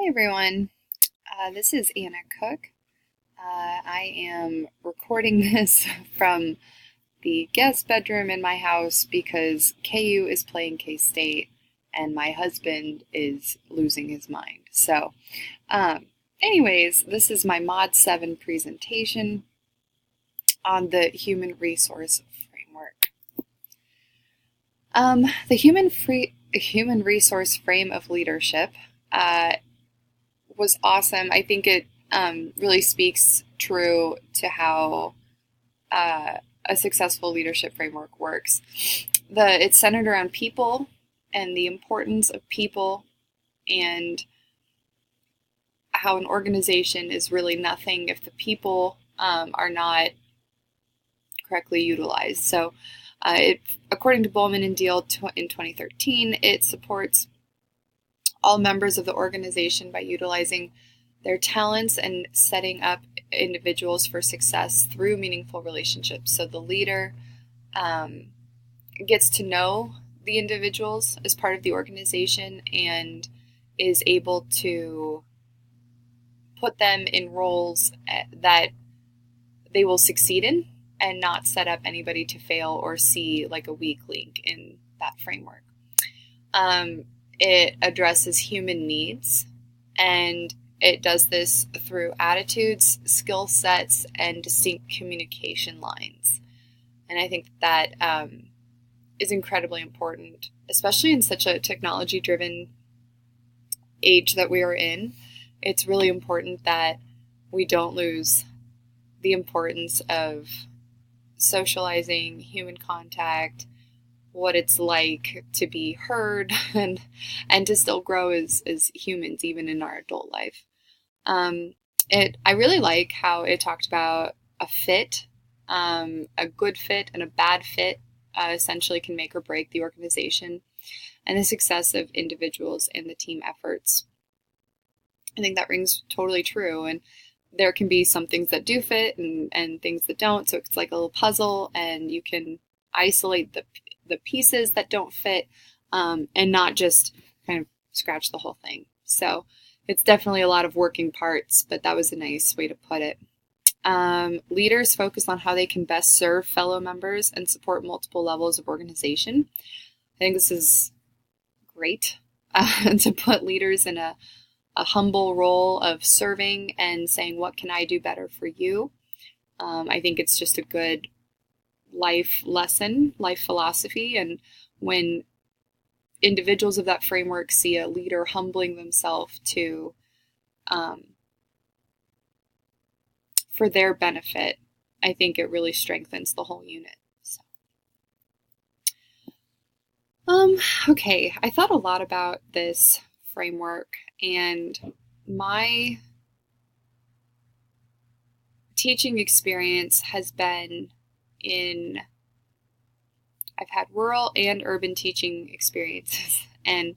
everyone. This is Anna Cook. I am recording this from the guest bedroom in my house because KU is playing K-State and my husband is losing his mind. Anyways, this is my Mod 7 presentation on the Human Resource Framework. The Human Resource Frame of Leadership was awesome. I think it really speaks true to how a successful leadership framework works. It's centered around people and the importance of people and how an organization is really nothing if the people are not correctly utilized. So according to Bowman and Deal in 2013, it supports all members of the organization by utilizing their talents and setting up individuals for success through meaningful relationships. So the leader gets to know the individuals as part of the organization and is able to put them in roles that they will succeed in and not set up anybody to fail or see like a weak link in that framework. It addresses human needs, and it does this through attitudes, skill sets, and distinct communication lines. And I think that is incredibly important, especially in such a technology-driven age that we are in. It's really important that we don't lose the importance of socializing, human contact, what it's like to be heard and to still grow as humans even in our adult life. I really like how it talked about a fit, a good fit and a bad fit essentially can make or break the organization and the success of individuals and the team efforts. I think that rings totally true, and there can be some things that do fit and things that don't, so it's like a little puzzle and you can isolate the pieces that don't fit and not just kind of scratch the whole thing. So it's definitely a lot of working parts, but that was a nice way to put it. Leaders focus on how they can best serve fellow members and support multiple levels of organization. I think this is great to put leaders in a humble role of serving and saying, what can I do better for you? I think it's just a good life lesson, life philosophy. And when individuals of that framework see a leader humbling themselves to for their benefit, I think it really strengthens the whole unit. So. Okay, I thought a lot about this framework, and my teaching experience has been I've had rural and urban teaching experiences, and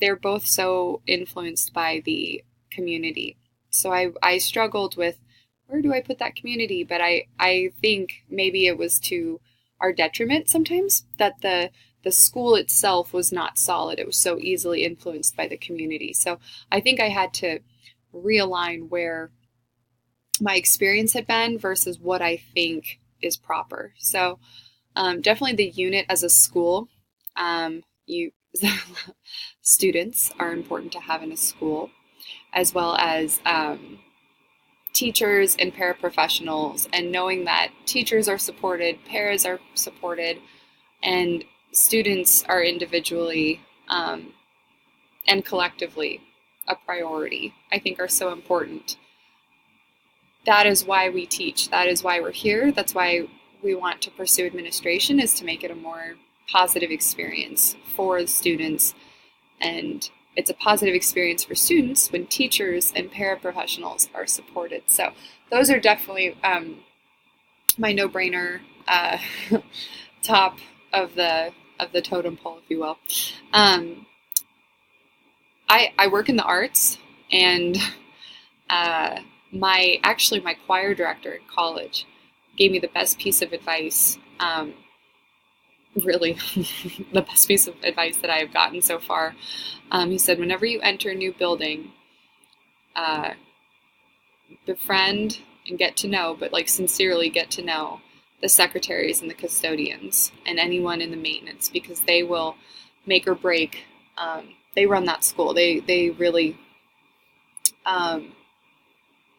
they're both so influenced by the community. So I struggled with, where do I put that community? But I think maybe it was to our detriment sometimes that the school itself was not solid. It was so easily influenced by the community. So I think I had to realign where my experience had been versus what I think is proper. So definitely the unit as a school, students are important to have in a school, as well as teachers and paraprofessionals, and knowing that teachers are supported, paras are supported, and students are individually and collectively a priority, I think are so important. That is why we teach. That is why we're here. That's why we want to pursue administration, is to make it a more positive experience for the students. And it's a positive experience for students when teachers and paraprofessionals are supported. So those are definitely my no-brainer top of the totem pole, if you will. I work in the arts, and my choir director in college gave me the best piece of advice really the best piece of advice that I have gotten so far. He said, whenever you enter a new building, befriend and get to know, but like sincerely get to know the secretaries and the custodians and anyone in the maintenance, because they will make or break. They run that school. They really,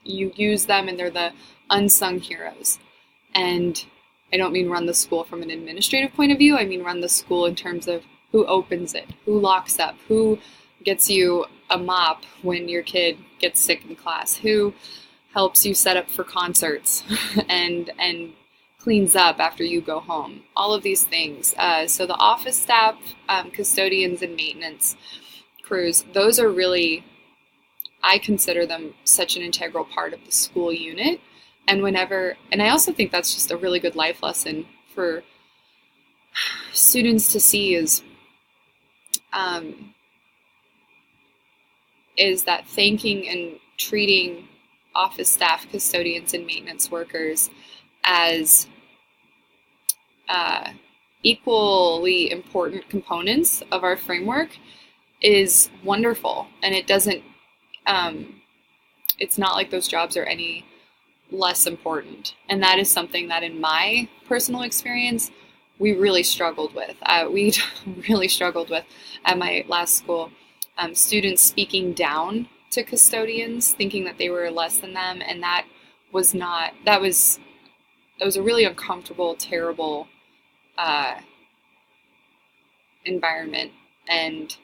you use them, and they're the unsung heroes. And I don't mean run the school from an administrative point of view. I mean run the school in terms of who opens it, who locks up, who gets you a mop when your kid gets sick in class, who helps you set up for concerts and cleans up after you go home. All of these things. So the office staff, custodians, and maintenance crews, those are really, I consider them such an integral part of the school unit. And I also think that's just a really good life lesson for students to see is that thanking and treating office staff, custodians, and maintenance workers as equally important components of our framework is wonderful. And it doesn't, it's not like those jobs are any less important. And that is something that in my personal experience, we really struggled with. We really struggled with at my last school, students speaking down to custodians, thinking that they were less than them. And that was a really uncomfortable, terrible environment. And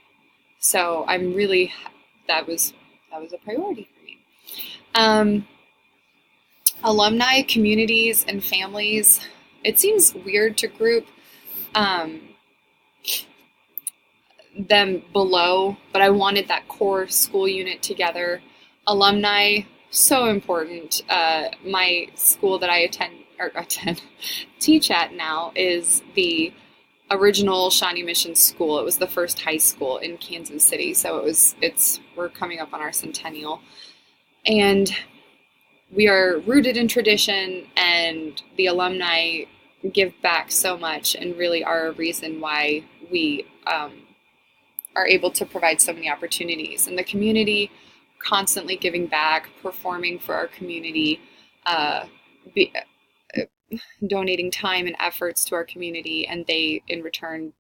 so that was a priority for me. Alumni, communities, and families. It seems weird to group them below, but I wanted that core school unit together. Alumni, so important. My school that I teach at now is the original Shawnee Mission School. It was the first high school in Kansas City, so we're coming up on our centennial. And we are rooted in tradition, and the alumni give back so much and really are a reason why we are able to provide so many opportunities. And the community constantly giving back, performing for our community, donating time and efforts to our community, and they in return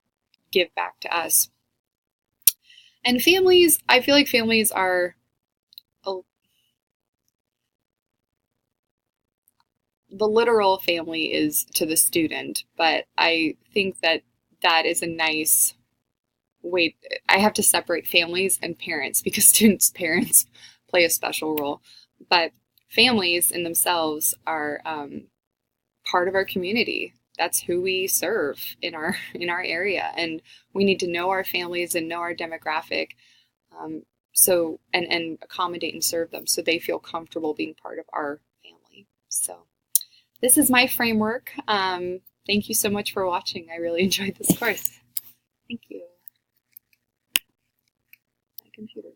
give back to us. And families, I feel like families are the literal family is to the student, but I think that is a nice way. I have to separate families and parents because students' parents play a special role, but families in themselves are part of our community. That's who we serve in our area, and we need to know our families and know our demographic, so and accommodate and serve them so they feel comfortable being part of our family. So this is my framework. Thank you so much for watching. I really enjoyed this course. Thank you. My computer.